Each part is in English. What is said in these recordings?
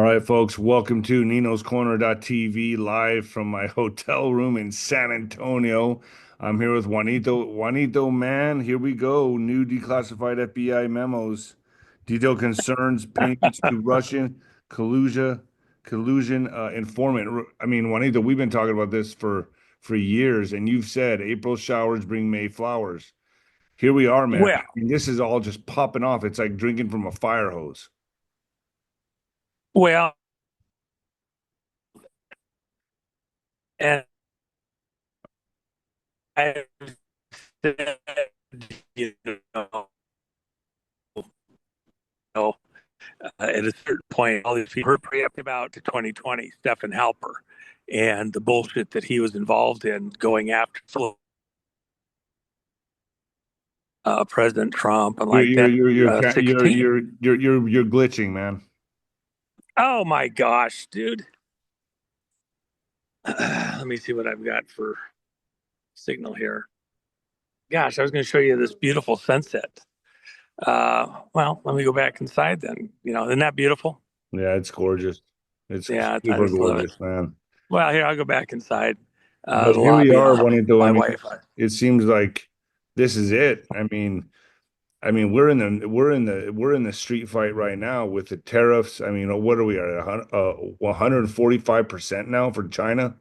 All right, folks, welcome to Nino's Corner.tv live from my hotel room in San Antonio. I'm here with Juanito. Juanito, man, here we go. New declassified FBI memos. Detailed concerns, payments to Russian collusion informant. I mean, Juanito, we've been talking about this for years, and you've said April showers bring May flowers. Here we are, man. Well, I mean, this is all just popping off. It's like drinking from a fire hose. well, and I said, you know, at a certain point, all these people heard preempt about to 2020, Stephen Halper, and the bullshit that he was involved in going after President Trump and You're like you're that. you're you're ca- you're 16. you're you're you're you're glitching, man. Oh my gosh, dude. Let me see what I've got for signal here. Gosh, I was going to show you this beautiful sunset. Well, let me go back inside then. Isn't that beautiful? Yeah, it's gorgeous. It's Yeah, I super just love it. gorgeous, man. Well, here, I'll go back inside But the here we lobby are, on Juanito. I my mean, Wi-Fi. it seems like this is it. I mean, we're in the street fight right now with the tariffs. I mean, what are we at? 145% now for China?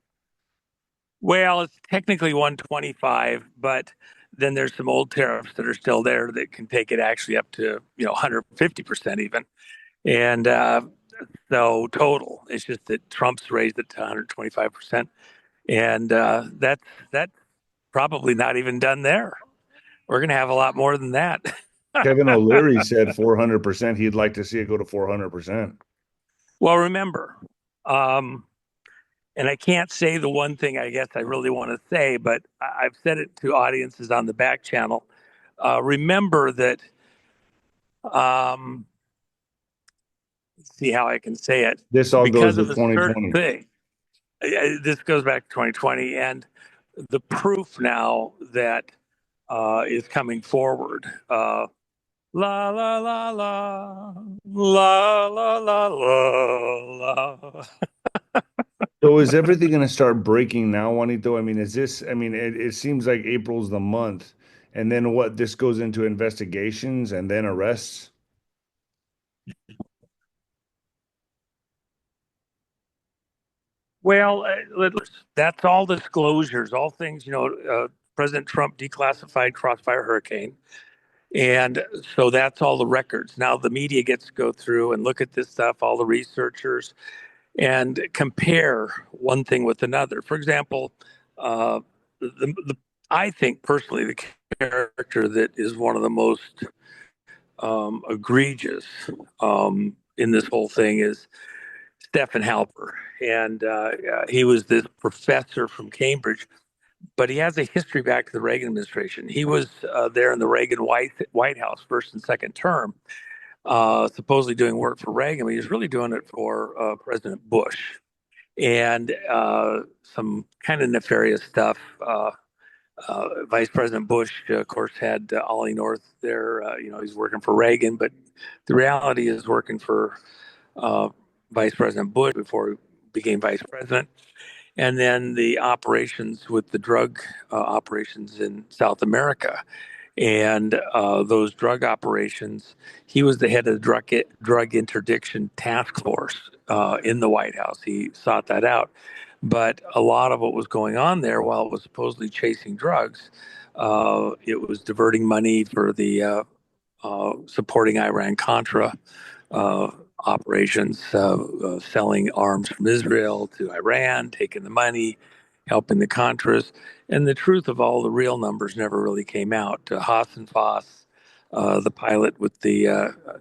Well, it's technically 125, but then there's some old tariffs that are still there that can take it actually up to 150% even. And so total, it's just that Trump's raised it to 125%, and that's probably not even done there. We're going to have a lot more than that. Kevin O'Leary said 400%. He'd like to see it go to 400%. Well, remember, um, and I can't say the one thing I guess I really want to say, but I've said it to audiences on the back channel. Remember that, um, see how I can say it, This all goes because to of a certain 2020. thing. This goes back to 2020, and the proof now that is coming forward. La la la la la la la la la. So is everything going to start breaking now, Juanito? I mean, it seems like April's the month. And then what? This goes into investigations and then arrests? Well, that's all disclosures, all things, President Trump declassified Crossfire Hurricane. And so that's all the records. Now the media gets to go through and look at this stuff, all the researchers, and compare one thing with another. For example, the I think personally the character that is one of the most egregious in this whole thing is Stephen Halper, and he was this professor from Cambridge, but he has a history back to the Reagan administration. He was there in the Reagan White House, first and second term, supposedly doing work for Reagan, but he was really doing it for President Bush, and some kind of nefarious stuff. Vice President Bush, of course, had Ollie North there. He's working for Reagan, but the reality is working for uh, Vice President Bush before he became vice president. And then the operations with the drug operations in South America. And those drug operations, he was the head of the drug interdiction task force in the White House. He sought that out. But a lot of what was going on there, while it was supposedly chasing drugs, it was diverting money for the supporting Iran Contra uh, operations, selling arms from Israel to Iran, taking the money, helping the Contras. And the truth of all the real numbers never really came out. Hassan Foss, the pilot with the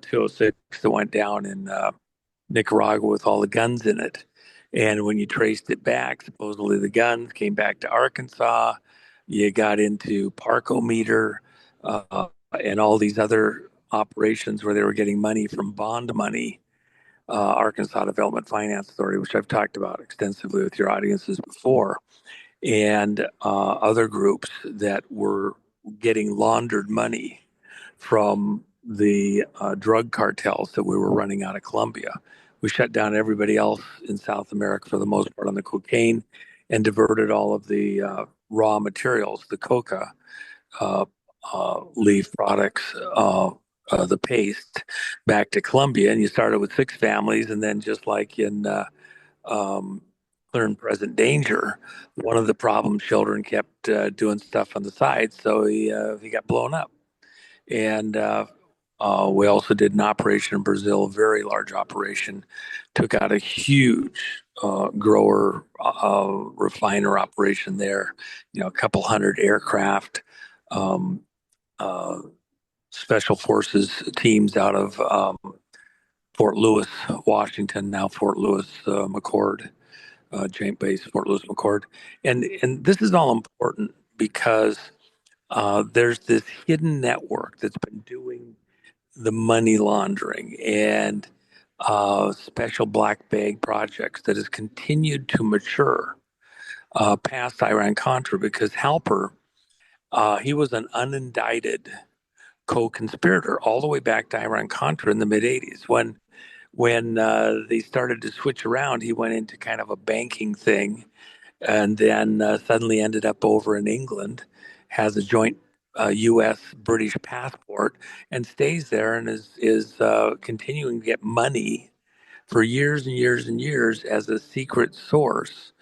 206 that went down in Nicaragua with all the guns in it. And when you traced it back, supposedly the guns came back to Arkansas. You got into Parkometer uh, and all these other operations where they were getting money from bond money, Arkansas Development Finance Authority, which I've talked about extensively with your audiences before, and other groups that were getting laundered money from the drug cartels that we were running out of Colombia. We shut down everybody else in South America for the most part on the cocaine, and diverted all of the raw materials, the coca leaf products, the paste, back to Colombia. And you started with 6 families, and then just like in um, Clear and Present Danger, one of the problem children kept doing stuff on the side, so he got blown up. And we also did an operation in Brazil, a very large operation, took out a huge grower refiner operation there. A couple hundred aircraft, um, uh, special forces teams out of Fort Lewis, Washington, now Fort Lewis McChord, Joint Base Fort Lewis McChord, and this is all important because there's this hidden network that's been doing the money laundering and special black bag projects that has continued to mature past Iran-Contra, because Halper, he was an unindicted co-conspirator all the way back to Iran-Contra in the mid-'80s. When they started to switch around, he went into kind of a banking thing, and then suddenly ended up over in England, has a joint U.S. British passport, and stays there, and is continuing to get money for years and years and years as a secret source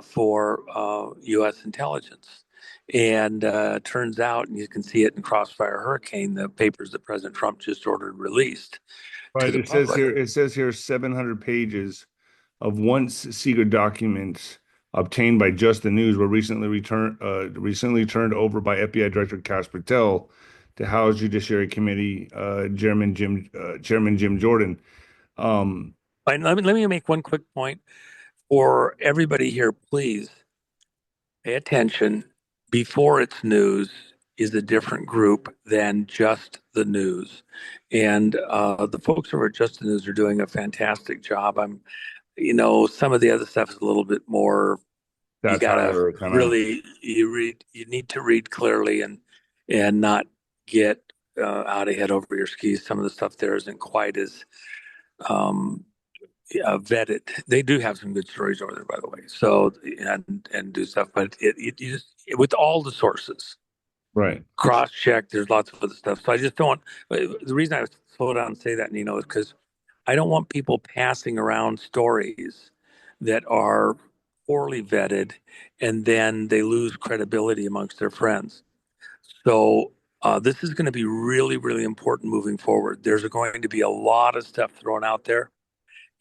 for U.S. intelligence. And turns out, and you can see it in Crossfire Hurricane, the papers that President Trump just ordered released to Right. the public. It says here 700 pages of once secret documents obtained by Just the News were recently turned over by FBI Director Kash Patel to House Judiciary Committee Chairman Jim Jordan. Um, And let me make one quick point for everybody here. Please pay attention. Before It's News is a different group than Just the News. And the folks over at Just the News are doing a fantastic job. Some of the other stuff is a little bit more, you gotta Satire kind of. really, you need to read clearly and not get out ahead over your skis. Some of the stuff there isn't quite as um, vetted. They do have some good stories over there, by the way. So and do stuff, but you just, with all the sources, Right. cross check. There's lots of other stuff. So I just don't. The reason I slow down and say that, Nino, is because I don't want people passing around stories that are poorly vetted, and then they lose credibility amongst their friends. So this is going to be really, really important moving forward. There's going to be a lot of stuff thrown out there,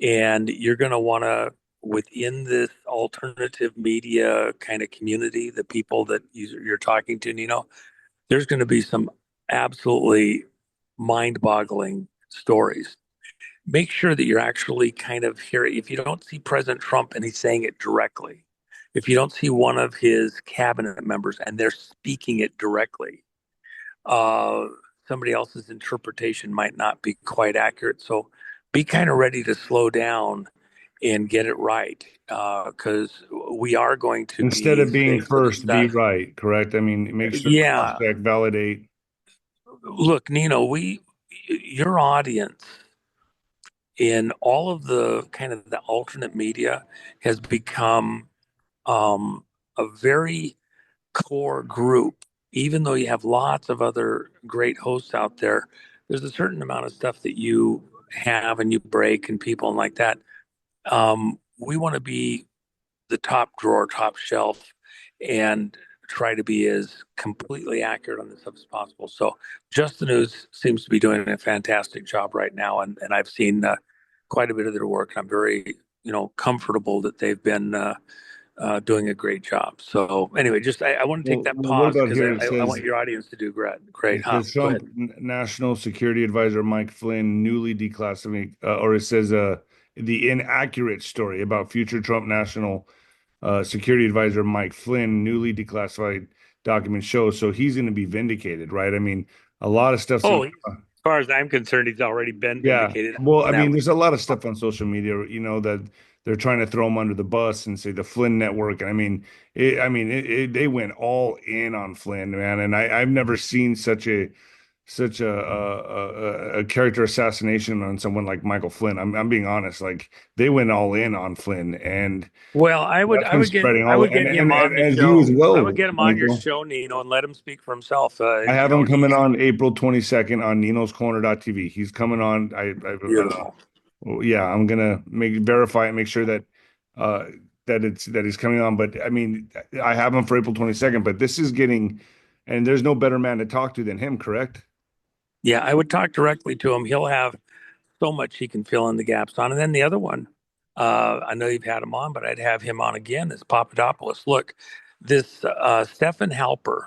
and you're going to want to, within this alternative media kind of community, the people that you're talking to, Nino, there's going to be some absolutely mind-boggling stories. Make sure that you're actually kind of hearing. If you don't see President Trump and he's saying it directly, if you don't see one of his cabinet members and they're speaking it directly, uh, somebody else's interpretation might not be quite accurate. So be kind of ready to slow down and get it right, because we are going to Instead be of being faced with first, be stuff. right, correct? I mean, make sure cross Yeah, check, validate. look, Nino, your audience in all of the kind of the alternate media has become a very core group. Even though you have lots of other great hosts out there, there's a certain amount of stuff that you have and you break and people and like that. We want to be the top drawer, top shelf, and try to be as completely accurate on this stuff as possible. So, Just the News seems to be doing a fantastic job right now, and I've seen quite a bit of their work, and I'm very, comfortable that they've been doing a great job. So, anyway, just I want to take that What pause about because here? I want your audience to do great. Great, It huh? says Go Trump ahead. National Security Advisor Mike Flynn newly declassified, or it says the inaccurate story about future Trump National Security Advisor Mike Flynn newly declassified documents show. So he's going to be vindicated, right? I mean, a lot of stuff's Oh, as far as I'm concerned, he's already been yeah. vindicated Well, I on that mean, one. there's a lot of stuff on social media, that they're trying to throw him under the bus and say the Flynn network. And they went all in on Flynn, man. And I've never seen such a such a character assassination on someone like Michael Flynn. I'm being honest. Like they went all in on Flynn, and Well, that's been spreading I all. would get him on And the as you as show. I would well, get him on your Juanito. show, Nino, and let him speak for himself. I You have know, him coming he's on April 22nd on Nino's Corner.tv. He's coming on. beautiful. Well, yeah, I'm gonna verify and make sure that uh that he's coming on. But I mean, I have him for April 22nd. But this is getting, and there's no better man to talk to than him, correct? Yeah, I would talk directly to him. He'll have so much he can fill in the gaps on. And then the other one, I know you've had him on, but I'd have him on again is Papadopoulos. Look, this Stefan Halper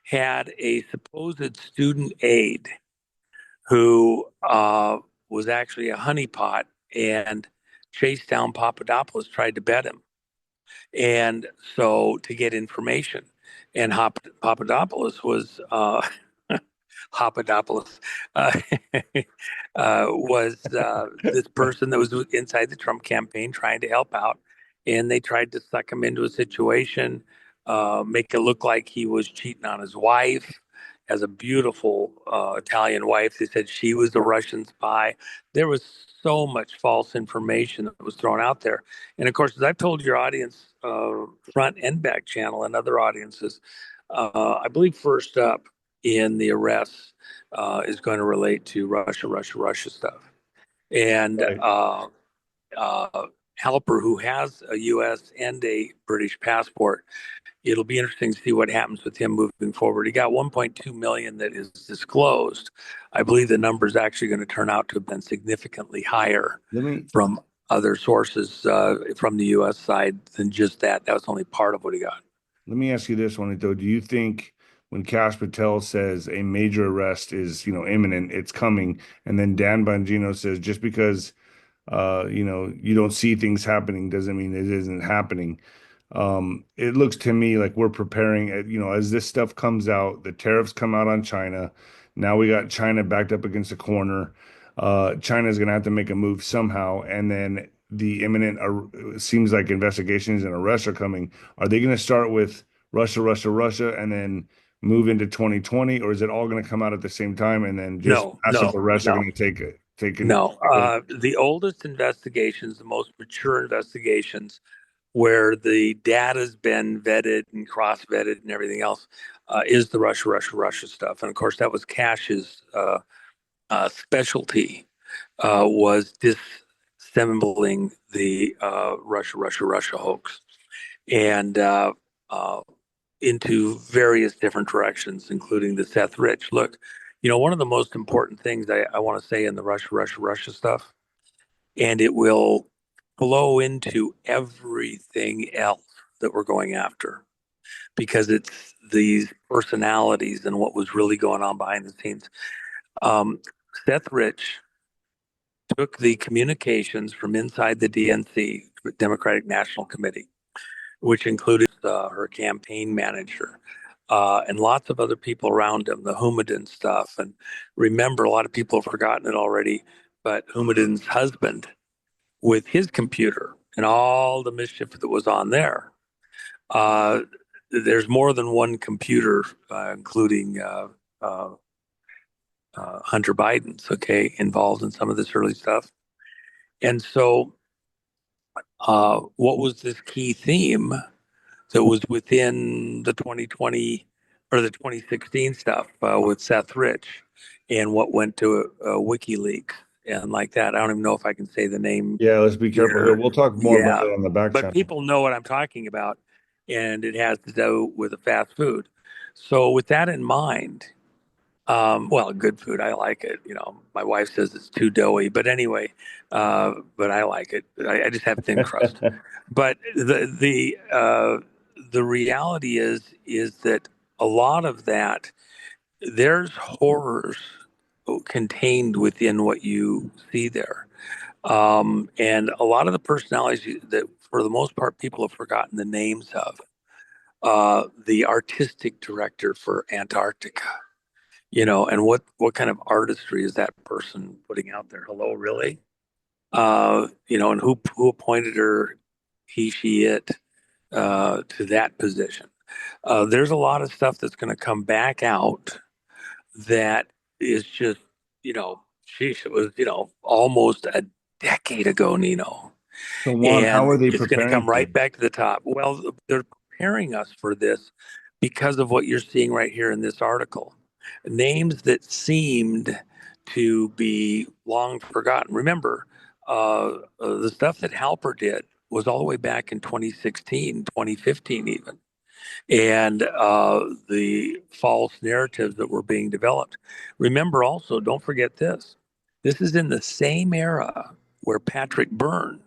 had a supposed student aide who was actually a honeypot and chased down Papadopoulos, tried to bet him. And so to get information. And Papadopoulos was Papadopoulos uh, was this person that was inside the Trump campaign trying to help out, and they tried to suck him into a situation, make it look like he was cheating on his wife. Has a beautiful Italian wife. They said she was the Russian spy. There was so much false information that was thrown out there, and of course, as I've told your audience, front and back channel, and other audiences, I believe first up in the arrests is going to relate to Russia stuff. And Right. uh, Halper, who has a U.S. and a British passport, it'll be interesting to see what happens with him moving forward. He got 1.2 million that is disclosed. I believe the number is actually going to turn out to have been significantly higher Let me from other sources from the U.S. side than just that. That was only part of what he got. let me ask you this one, though. Do you think when Kash Patel says a major arrest is, imminent, it's coming, and then Dan Bongino says just because you don't see things happening doesn't mean it isn't happening. It looks to me like we're preparing, as this stuff comes out, the tariffs come out on China. Now we got China backed up against a corner. China's going to have to make a move somehow. And then the imminent, seems like investigations and arrests are coming. Are they going to start with Russia, and then move into 2020? Or is it all going to come out at the same time and then just No, massive no, arrests are no. going to take No, take over? the oldest investigations, the most mature investigations, where the data's been vetted and cross-vetted and everything else, is the Russia stuff. And of course, that was Cash's specialty, was disassembling the Russia hoax, and uh, into various different directions, including the Seth Rich. Look, one of the most important things I want to say in the Russia stuff, and it will flow into everything else that we're going after, because it's these personalities and what was really going on behind the scenes. Um, Seth Rich took the communications from inside the DNC, Democratic National Committee, which included her campaign manager, and lots of other people around him, the Һүмәdän stuff. And remember, a lot of people have forgotten it already, but Һүмәdän's husband, with his computer and all the mischief that was on there. Uh, there's more than one computer, including Hunter Biden's, okay, involved in some of this early stuff. And so, what was this key theme that was within the 2020 or the 2016 stuff with Seth Rich, and what went to WikiLeaks and like that? I don't even know if I can say the name Yeah, let's be careful here. here. We'll talk more about Yeah, that on the back but channel. people know what I'm talking about, and it has to do with a fast food. So with that in mind, well, good food, I like it. My wife says it's too doughy, but anyway, but I like it. I just have thin crust. But the reality is that a lot of that, there's horrors contained within what you see there. And a lot of the personalities that, for the most part, people have forgotten the names of. The artistic director for Antarctica, and what kind of artistry is that person putting out there? Hello, really? And who appointed her, he, she, it, to that position? There's a lot of stuff that's going to come back out that is just, sheesh, it was, almost a decade ago, Nino. So Juan, how And are they it's going to preparing come for right this? back to the top. Well, they're preparing us for this because of what you're seeing right here in this article. Names that seemed to be long forgotten. Remember, the stuff that Halper did was all the way back in 2016, 2015 even. And the false narratives that were being developed. Remember also, don't forget this. This is in the same era where Patrick Byrne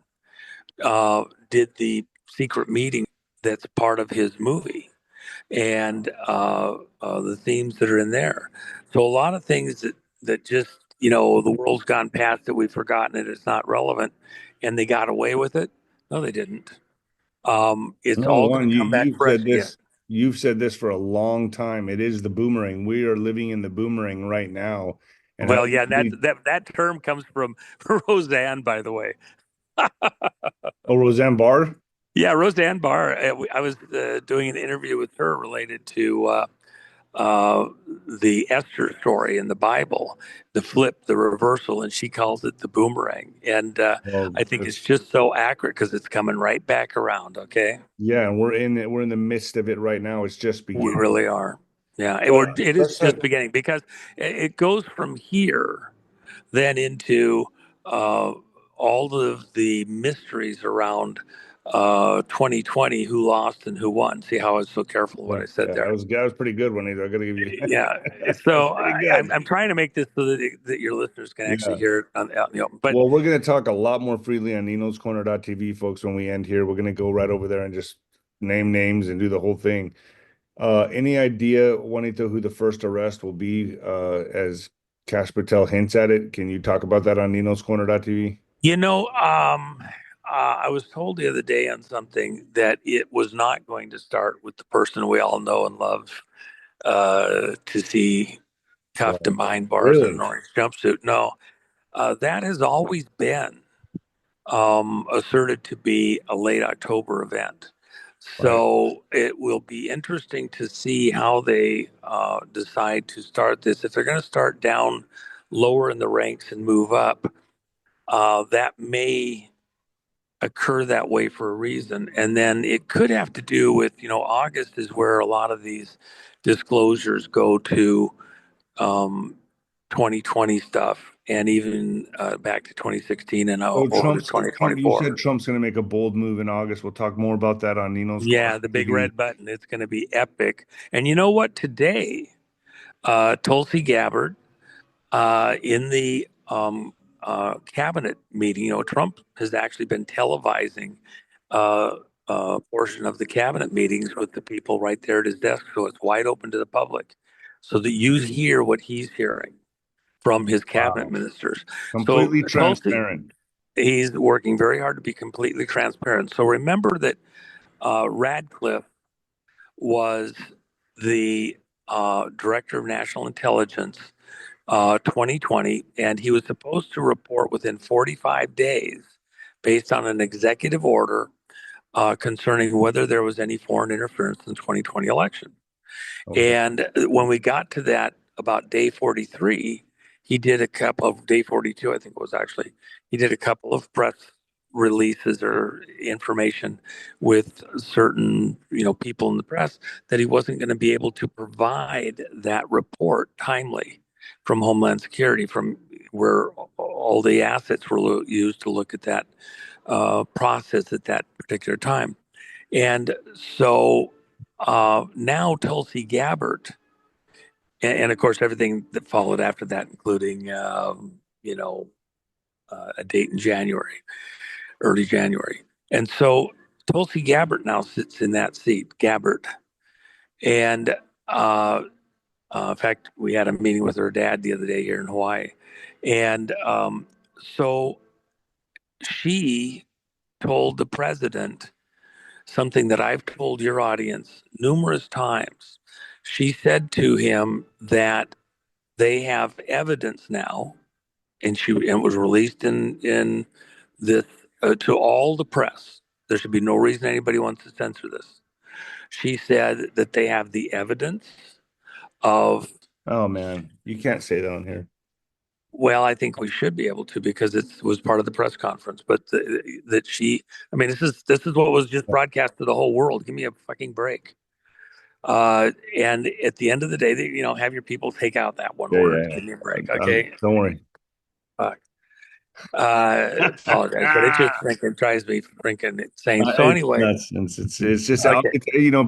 did the secret meeting that's part of his movie and the themes that are in there. So a lot of things that just, the world's gone past it, we've forgotten it, it's not relevant, and they got away with it. No, they didn't. It's No, all going Juan, to come back you've fresh said again. this. You've said this for a long time. It is the boomerang. We are living in the boomerang right now. And I Well, don't yeah, think that term comes from Roseanne, by the way. oh, Roseanne Barr? Yeah, Roseanne Barr. I was doing an interview with her related to uh, the Esther story in the Bible, the flip, the reversal, and she calls it the boomerang. And Well, I think it's that's just so accurate because it's coming right back around. Okay, yeah, and we're in the midst of it right now. It's just we beginning. really are. Yeah, But it is let's just beginning because it goes from here then into uh, all of the mysteries around 2020, who lost and who won. See how I was so careful of what yeah, I said yeah, there. that was pretty good, Juanito. I gotta give you Yeah. that's So pretty I'm good. trying to make this so that your listeners can actually Yeah. hear it on out in the open. But Well, we're gonna talk a lot more freely on Nino's Corner.tv, folks, when we end here. We're gonna go right over there and just name names and do the whole thing. Any idea, Juanito, who the first arrest will be, as Kash Patel hints at it? Can you talk about that on Nino's Corner.tv? I was told the other day on something that it was not going to start with the person we all know and love to see cuffed Wow. and behind bars in an Really? orange jumpsuit. No, that has always been asserted to be a late October event. Right. So it will be interesting to see how they decide to start this. If they're going to start down lower in the ranks and move up, that may occur that way for a reason. And then it could have to do with, August is where a lot of these disclosures go to um, 2020 stuff and even back to 2016 and So over to Trump, you 2024. said Trump's going to make a bold move in August. We'll talk more about that on Nino's Yeah, the big Corner.tv. red button. It's going to be epic. And you know what? Today, Tulsi Gabbard in the cabinet meeting, Trump has actually been televising a portion of the cabinet meetings with the people right there at his desk. So it's wide open to the public so that you hear what he's hearing from his cabinet Wow. ministers. So Completely Tulsi, transparent. he's working very hard to be completely transparent. So remember that Radcliffe was the director of national intelligence 2020, and he was supposed to report within 45 days based on an executive order concerning whether there was any foreign interference in the 2020 election. Okay. And when we got to that about day 43, he did a couple of day 42, I think it was actually, he did a couple of press releases or information with certain, people in the press that he wasn't going to be able to provide that report timely from Homeland Security, from where all the assets were used to look at that process at that particular time. And so now Tulsi Gabbard, and of course everything that followed after that, including a date in January, early January, and so Tulsi Gabbard now sits in that seat, Gabbard, and in fact we had a meeting with her dad the other day here in Hawaii, and so she told the president something that I've told your audience numerous times. She said to him that they have evidence now, and it was released in this to all the press. There should be no reason anybody wants to censor this. She said that they have the evidence of Oh man, you can't say that on here. Well, I think we should be able to because it was part of the press conference. But that she, I mean, this is what was just broadcast to the whole world. Give me a fucking break. And at the end of the day, have your people take out that one Yeah, word. yeah, Give me a break, yeah. okay? Don't worry. Fuck. Apologize, but it just freaking drives me freaking insane. So It's anyway, nuts. It's just okay,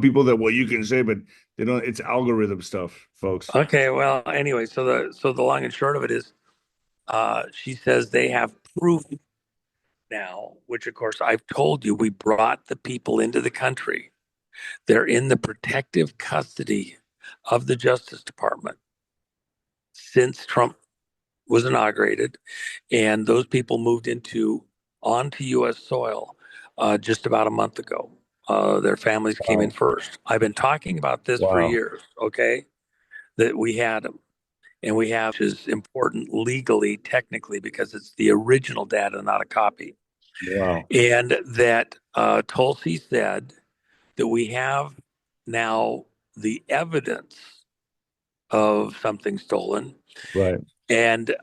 people that you can say, but they don't. It's algorithm stuff, folks. okay. Well, anyway, so the long and short of it is, she says they have proof now, which of course I've told you, we brought the people into the country. They're in the protective custody of the Justice Department since Trump was inaugurated, and those people moved onto U.S. soil just about a month ago. Their families came in Wow. first. I've been talking about this for Wow. years. Okay, that we had them, and we have, which is important legally, technically, because it's the original data, not a copy. Wow. And that 𝗀𝗃𝗃𝗁𝗃 said that we have now the evidence of something stolen Right. and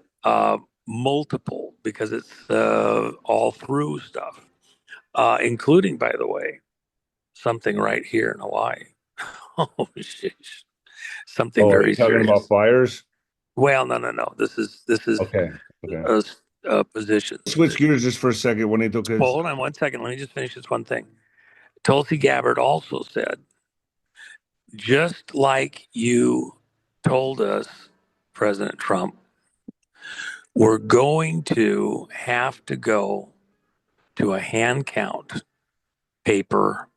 multiple, because it's all through stuff, including, by the way, something right here in Hawaii. Oh, shit. Something Oh, are you very talking about serious. fires? Well, no, no, no. This is Okay. Okay. positions. Switch gears just for a second, Juanito, Well, because hold on one second. Let me just finish this one thing. 𝗀𝗃𝗵𝗹 also said, just like you told us, President Trump, we're going to have to go to a hand count paper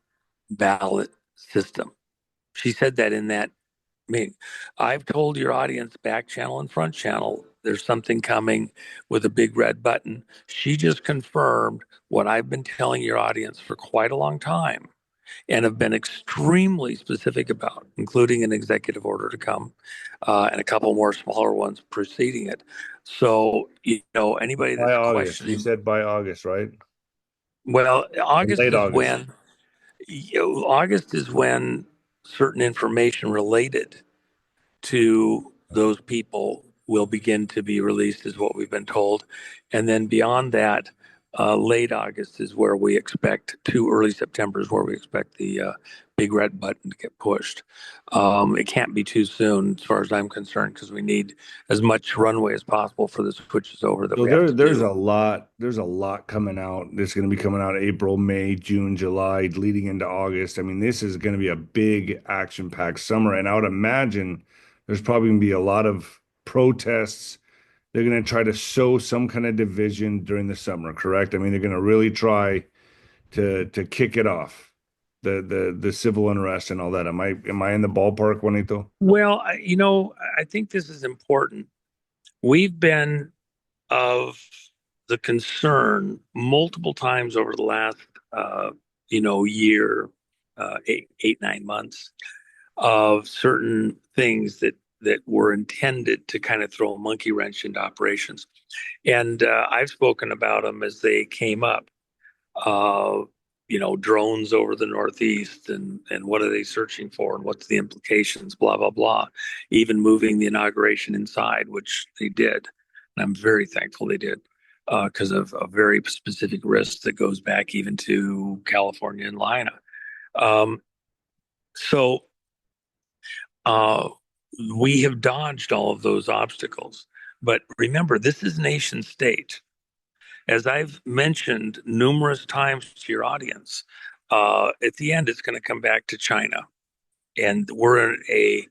ballot system. She said that in that meeting. I've told your audience, back channel and front channel, there's something coming with a big red button. She just confirmed what I've been telling your audience for quite a long time and have been extremely specific about, including an executive order to come and a couple more smaller ones preceding it. So, anybody by that's August, you questioning, said by August, right? well, Late August. August is when certain information related to those people will begin to be released, is what we've been told. And then beyond that, late August is where we expect to, early September is where we expect the big red button to get pushed. It can't be too soon, as far as I'm concerned, because we need as much runway as possible for the switches over that So we have to there's do. a lot coming out. That's going to be coming out April, May, June, July, leading into August. I mean, this is going to be a big action-packed summer, and I would imagine there's probably going to be a lot of protests. They're going to try to sow some kind of division during the summer, correct? I mean, they're going to really try to kick it off, the civil unrest and all that. Am I in the ballpark, Juanito? Well, I think this is important. We've been of the concern multiple times over the last, year, 8, 9 months, of certain things that were intended to kind of throw a monkey wrench into operations. And I've spoken about them as they came up. Uh, drones over the Northeast, and what are they searching for, and what's the implications, blah, blah, blah. Even moving the inauguration inside, which they did. And I'm very thankful they did, because of a very specific risk that goes back even to California and Lina. Um, so uh, we have dodged all of those obstacles. But remember, this is nation state. As I've mentioned numerous times to your audience, at the end, it's going to come back to China. And we're in a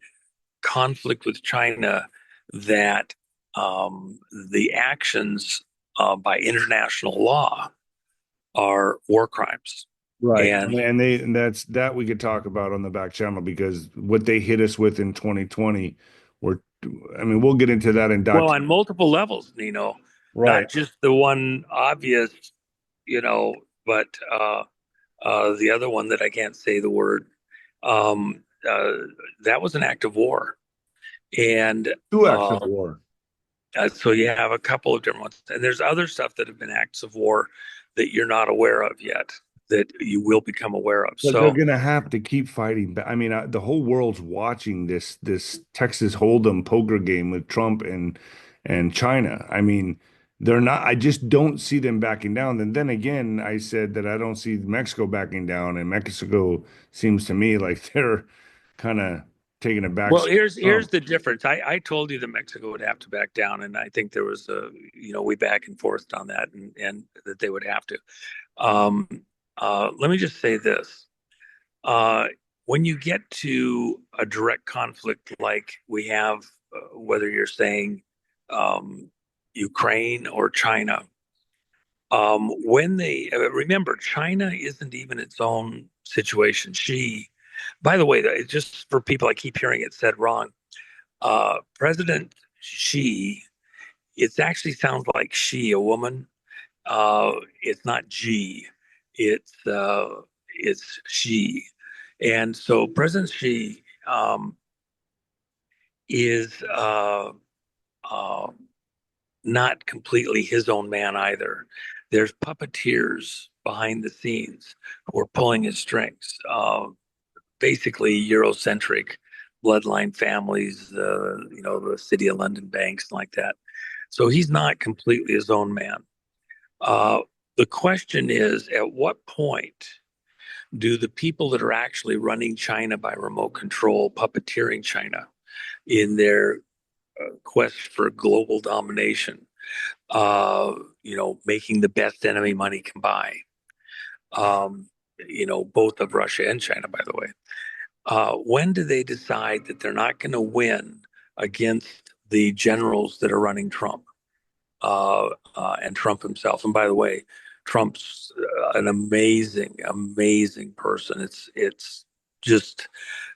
conflict with China that the actions by international law are war crimes. Right. And And that's that we could talk about on the back channel because what they hit us with in 2020 were, I mean, we'll get into that in well, dot. on multiple levels, Nino, Right. not just the one obvious, but the other one that I can't say the word. Um, uh, that was an act of war. And Two acts of uh, war. so you have a couple of different ones. And there's other stuff that have been acts of war that you're not aware of yet. that you will become aware of. But they're So, gonna have to keep fighting back. I mean, the whole world's watching this Texas Hold'em poker game with Trump and China. I mean, they're not. I just don't see them backing down. And then again, I said that I don't see Mexico backing down, and Mexico seems to me like they're kind of taking a back well, seat. here's the difference. I told you that Mexico would have to back down, and I think there was we back and forth on that, and that they would have to. Um, Let me just say this. Uh, when you get to a direct conflict like we have, whether you're saying Ukraine or China, when they remember, China isn't even its own situation. By the way, just for people, I keep hearing it said wrong. President Xi, it actually sounds like she, a woman. It's not G, it's she. And so President Xi is uh, not completely his own man either. There's puppeteers behind the scenes who are pulling his strings. Basically, Eurocentric bloodline families, the City of London banks, like that. So he's not completely his own man. Uh, the question is, at what point do the people that are actually running China by remote control, puppeteering China in their quest for global domination, making the best enemy money can buy, both of Russia and China, by the way, when do they decide that they're not going to win against the generals that are running Trump? And Trump himself. And by the way, Trump's an amazing, amazing person. It's just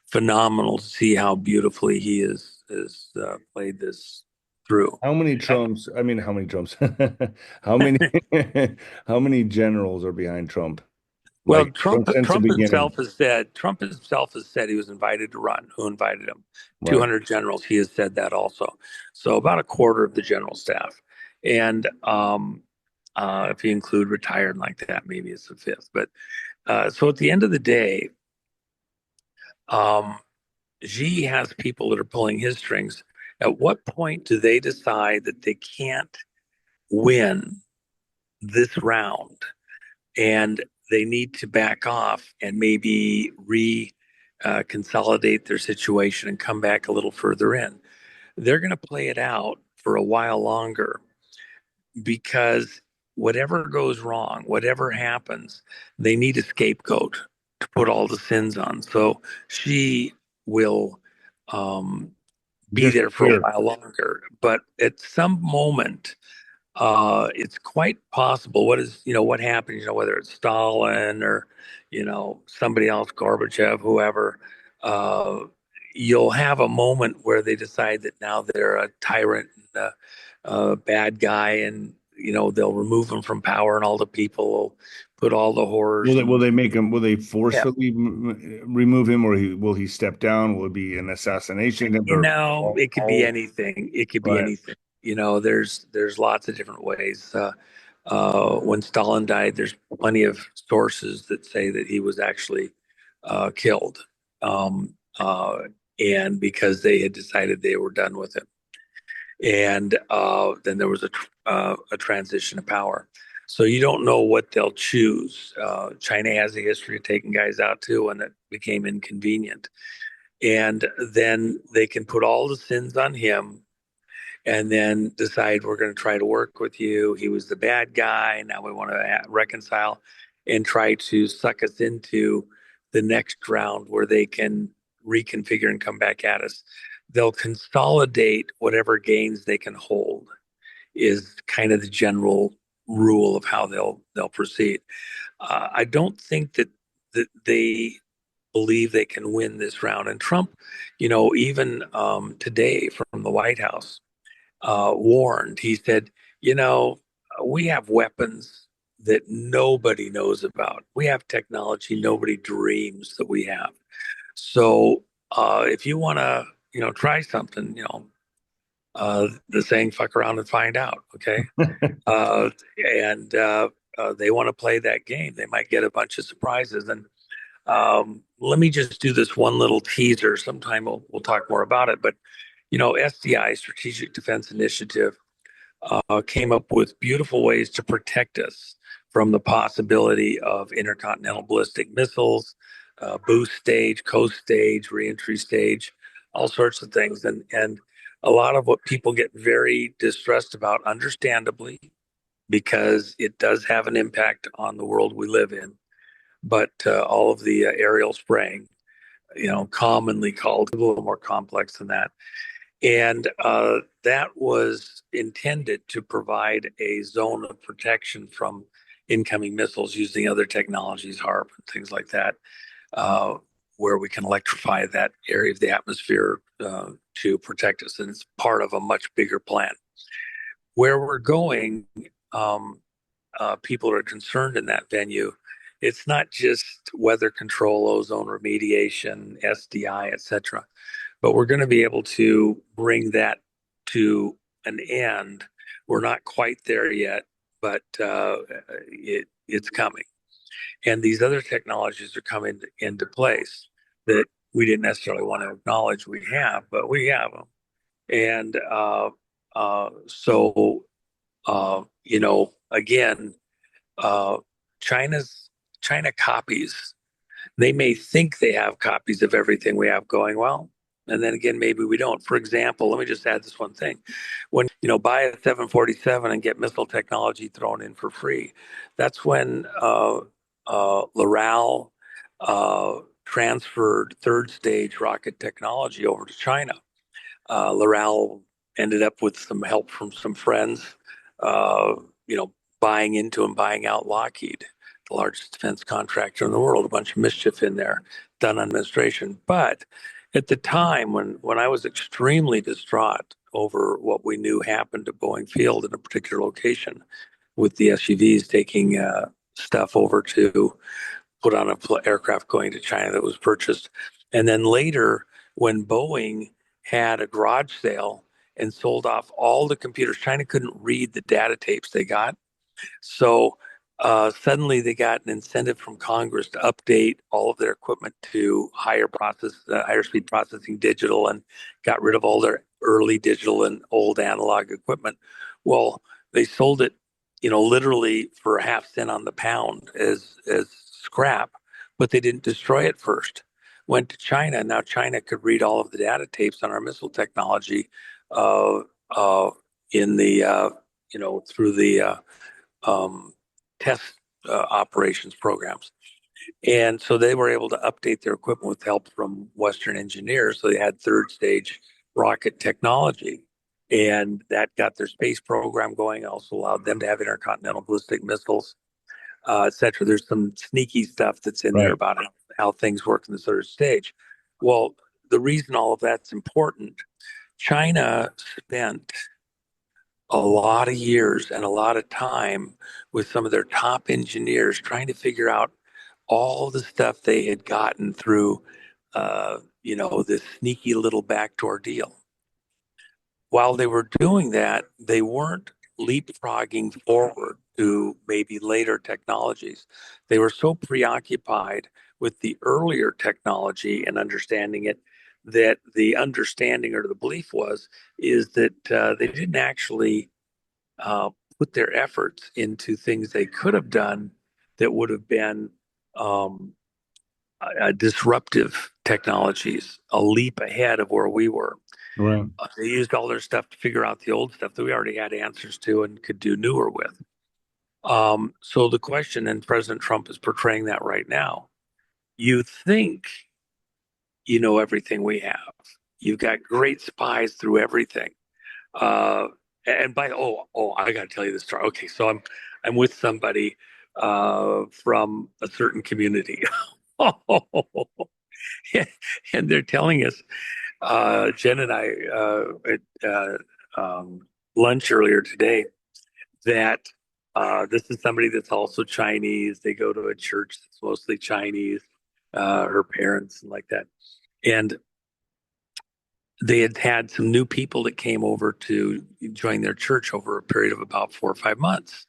phenomenal to see how beautifully he is played this through. How many Trumps? I mean, how many Trumps? How many how many generals are behind Trump? Well, Like since the beginning, Trump himself has said he was invited to run. Who invited him? right? 200 generals. He has said that also. So about a quarter of the general staff. And if you include retired like that, maybe it's a fifth. But so at the end of the day, um, Xi has people that are pulling his strings. At what point do they decide that they can't win this round and they need to back off and maybe consolidate their situation and come back a little further in? They're going to play it out for a while longer because whatever goes wrong, whatever happens, they need a scapegoat to put all the sins on. So she will um, be there for a Disappear. while longer. But at some moment, it's quite possible. What happened? Whether it's Stalin or somebody else, Gorbachev, whoever. Uh, you'll have a moment where they decide that now they're a tyrant, and a bad guy, and they'll remove him from power, and all the people will put all the horrors Will and they make him? Will they yeah. forcefully remove him, or will he step down? Will it be an assassination? Or It could be all anything. It could be right? anything. There's lots of different ways. When Stalin died, there's plenty of sources that say that he was actually killed, um, and because they had decided they were done with him. And then there was a transition of power. So you don't know what they'll choose. China has a history of taking guys out too, and it became inconvenient. And then they can put all the sins on him and then decide we're going to try to work with you. He was the bad guy. Now we want to reconcile and try to suck us into the next round where they can reconfigure and come back at us. They'll consolidate whatever gains they can hold is kind of the general rule of how they'll proceed. I don't think that they believe they can win this round. And Trump, even today from the White House, warned. He said, you know, we have weapons that nobody knows about. We have technology nobody dreams that we have. So if you want to, try something, the saying "fuck around and find out." Okay, and they want to play that game. They might get a bunch of surprises. And let me just do this one little teaser. Sometime we'll talk more about it. But SDI, Strategic Defense Initiative, came up with beautiful ways to protect us from the possibility of intercontinental ballistic missiles, boost stage, coast stage, reentry stage, all sorts of things. And a lot of what people get very distressed about, understandably, because it does have an impact on the world we live in. But all of the aerial spraying, commonly called, a little more complex than that. And that was intended to provide a zone of protection from incoming missiles using other technologies, HARP and things like that, where we can electrify that area of the atmosphere to protect us. And it's part of a much bigger plan. Where we're going, people are concerned in that venue. It's not just weather control, ozone remediation, SDI, etc., but we're going to be able to bring that to an end. We're not quite there yet, but it's coming. And these other technologies are coming into place that we didn't necessarily want to acknowledge we have, but we have them. And again, China copies. They may think they have copies of everything we have going well, and then again, maybe we don't. For example, let me just add this one thing. When, buy a 747 and get missile technology thrown in for free, that's when Loral transferred third stage rocket technology over to China. Loral ended up with some help from some friends, buying into and buying out Lockheed, the largest defense contractor in the world. A bunch of mischief in there done on administration. But at the time when I was extremely distraught over what we knew happened to Boeing Field in a particular location, with the SUVs taking stuff over to put on an aircraft going to China that was purchased. And then later, when Boeing had a garage sale and sold off all the computers, China couldn't read the data tapes they got. So suddenly they got an incentive from Congress to update all of their equipment to higher speed processing digital, and got rid of all their early digital and old analog equipment. Well, they sold it, literally for a half cent on the pound as scrap, but they didn't destroy it first. Went to China. Now China could read all of the data tapes on our missile technology in the through the test operations programs. And so they were able to update their equipment with help from Western engineers. So they had third stage rocket technology, and that got their space program going. Also allowed them to have intercontinental ballistic missiles, etc. There's some sneaky stuff that's in there about how things work in the third stage. Well, the reason all of that's important, China spent a lot of years and a lot of time with some of their top engineers trying to figure out all the stuff they had gotten through, this sneaky little backdoor deal. While they were doing that, they weren't leapfrogging forward to maybe later technologies. They were so preoccupied with the earlier technology and understanding it, that the understanding or the belief is that they didn't actually put their efforts into things they could have done that would have been disruptive technologies, a leap ahead of where we were. Right. They used all their stuff to figure out the old stuff that we already had answers to and could do newer with. So the question, and President Trump is portraying that right now, you think you know everything we have. You've got great spies through everything. And by I got to tell you this story. Okay, so I'm with somebody from a certain community, and they're telling us, Jen and I at lunch earlier today, that this is somebody that's also Chinese. They go to a church that's mostly Chinese, her parents and like that. And they had some new people that came over to join their church over a period of about 4 or 5 months.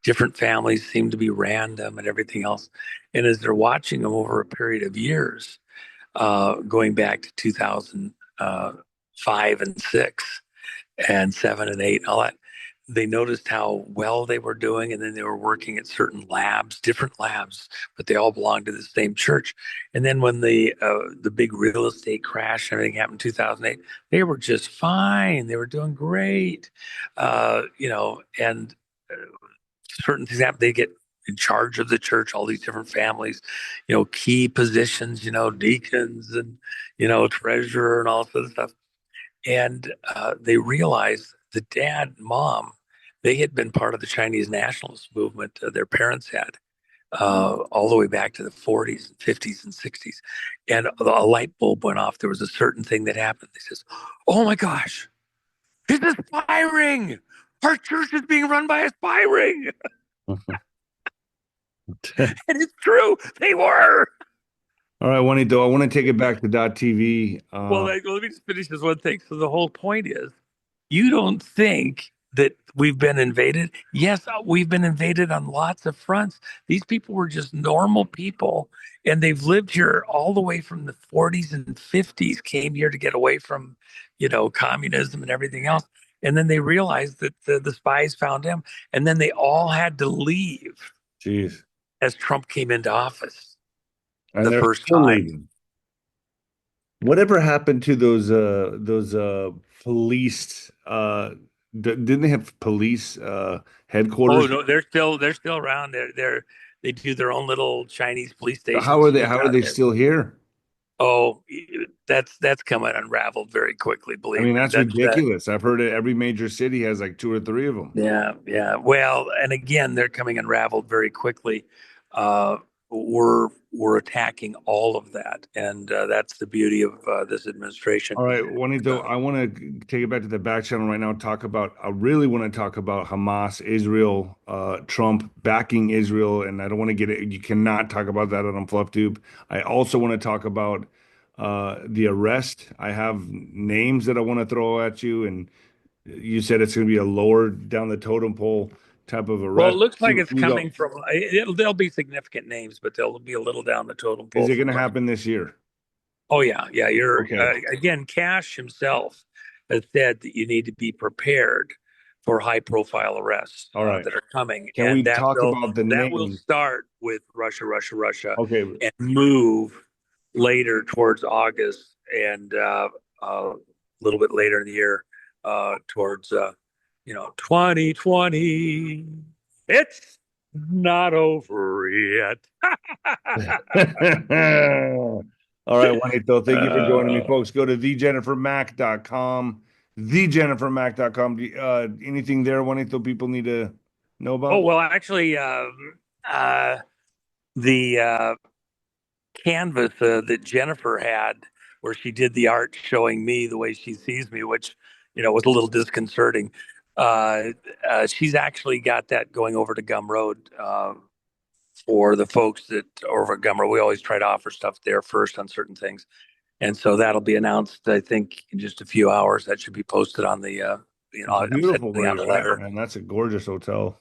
different families seem to be random and everything else. And as they're watching them over a period of years, going back to 2005 and 6 and 7 and 8 and all that, they noticed how well they were doing, and then they were working at certain labs, different labs, but they all belonged to the same church. And then when the big real estate crash and everything happened in 2008, they were just fine. They were doing great, and certain things happen. They get in charge of the church, all these different families, key positions, deacons and treasurer and all sorts of stuff. And they realized the dad and mom, they had been part of the Chinese nationalist movement. Their parents had all the way back to the 40s and 50s and 60s. And a light bulb went off. There was a certain thing that happened. They says, "Oh my gosh, it's a spy ring. Our church is being run by a spy ring." And it's true. They were. All right, Juanito, I want to take it back to .tv. Well, let me just finish this one thing. So the whole point is, you don't think that we've been invaded? Yes, we've been invaded on lots of fronts. These people were just normal people, and they've lived here all the way from the 40s and 50s, came here to get away from, communism and everything else. And then they realized that the spies found them, and then they all had to leave Jeez. as Trump came into office And the they're first still time. leaving. Whatever happened to those police didn't they have police Oh headquarters? no, they're still around. They do their own little Chinese police How stations are you they can how get are out of they there. still here? Oh, that's coming unraveled very quickly. I Believe mean, me. that's ridiculous. I've heard it, every major city has like two or three of them. Yeah, yeah. Well, and again, they're coming unraveled very quickly. Uh, we're attacking all of that, and that's the beauty of this administration. All right, Juanito, Uh, I want to take it back to the back channel right now. I really want to talk about Hamas, Israel, Trump backing Israel, and I don't want to get it. You cannot talk about that on FluffTube. I also want to talk about the arrest. I have names that I want to throw at you, and you said it's going to be a lower down the totem pole type of well, it arrest. looks See, like it's we go. coming from. There'll be significant names, but they'll be a little down the totem Is pole it going from to Russia. happen this year? Oh yeah, yeah. You're Okay. again. Kash himself has said that you need to be prepared for high-profile arrests All right. that are coming, Can and we that talk will about the that will name? start with Russia, Russia, Russia, Okay. and move later towards August, and a little bit later in the year towards 2020. It's not over yet. All right, Juanito, thank you for joining me, Uh, folks. Go to thejennifermac.com, thejennifermac.com. Anything there, Juanito, people need to know Oh, about? well, actually, the canvas that Jennifer had, where she did the art showing me the way she sees me, which, was a little disconcerting. She's actually got that going over to Gumroad for the folks that over at Gumroad. We always try to offer stuff there first on certain things. And so that'll be announced, I think, in just a few hours. That should be posted on the, It's I'm beautiful sending where out a you're at, letter. man. That's a gorgeous hotel.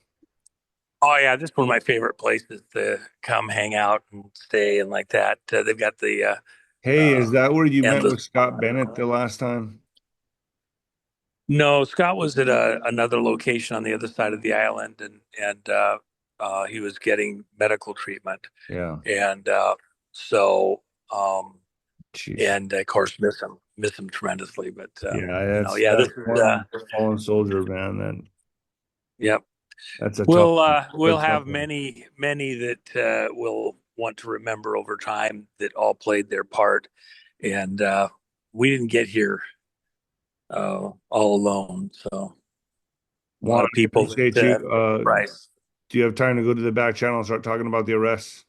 Oh yeah, this is one of my favorite places to come hang out and stay and like that. They've got the Hey, is that where you met endless. with Scott Bennett the last time? No, Scott was at another location on the other side of the island, and he was getting medical treatment, Yeah. and so Jeez. and of course miss him tremendously. But Yeah, yeah, this that's is one fallen soldier, man. yep. That's a tough We'll that's a tough have one. many that will want to remember over time that all played their part, and we didn't get here all alone. So a Juan, lot of I people appreciate that you. price. Do you have time to go to the back channel and start talking about the arrests?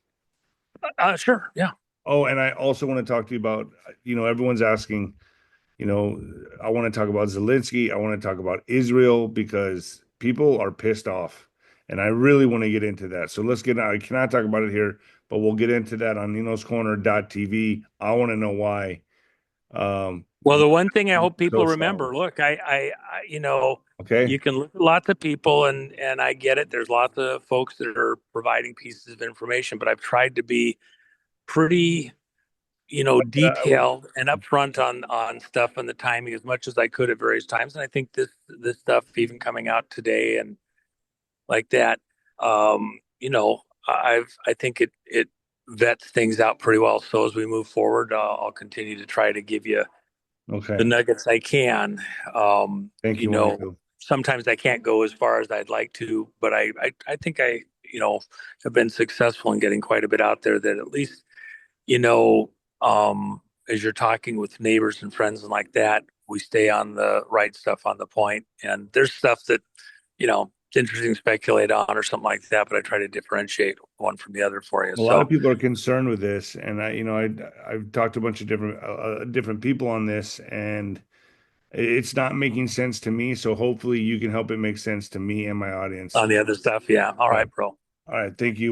Sure, yeah. Oh, and I also want to talk to you about, everyone's asking, I want to talk about Zelensky. I want to talk about Israel because people are pissed off. And I really want to get into that. So I cannot talk about it here, but we'll get into that on ninoscorner.tv. I want to know why. Um, Well, the one thing I hope people so sorry. remember, look, I Okay. You can look at lots of people, and I get it. There's lots of folks that are providing pieces of information, but I've tried to be pretty, detailed and upfront on stuff and the timing as much as I could at various times. And I think this stuff even coming out today and like that, I think it vets things out pretty well. So as we move forward, I'll continue to try to give you the Okay. nuggets I can. Um, Thank you you, know, Juanito. sometimes I can't go as far as I'd like to, but I think have been successful in getting quite a bit out there that at least, you know, as you're talking with neighbors and friends and like that, we stay on the right stuff on the point. And there's stuff that, it's interesting to speculate on or something like that, but I try to differentiate one from the other for you. A lot of So people are concerned with this, and I've talked to a bunch of different people on this, and it's not making sense to me. So hopefully you can help it make sense to me and my audience. on the other stuff, yeah. All Yeah. right, bro. All right. Thank you.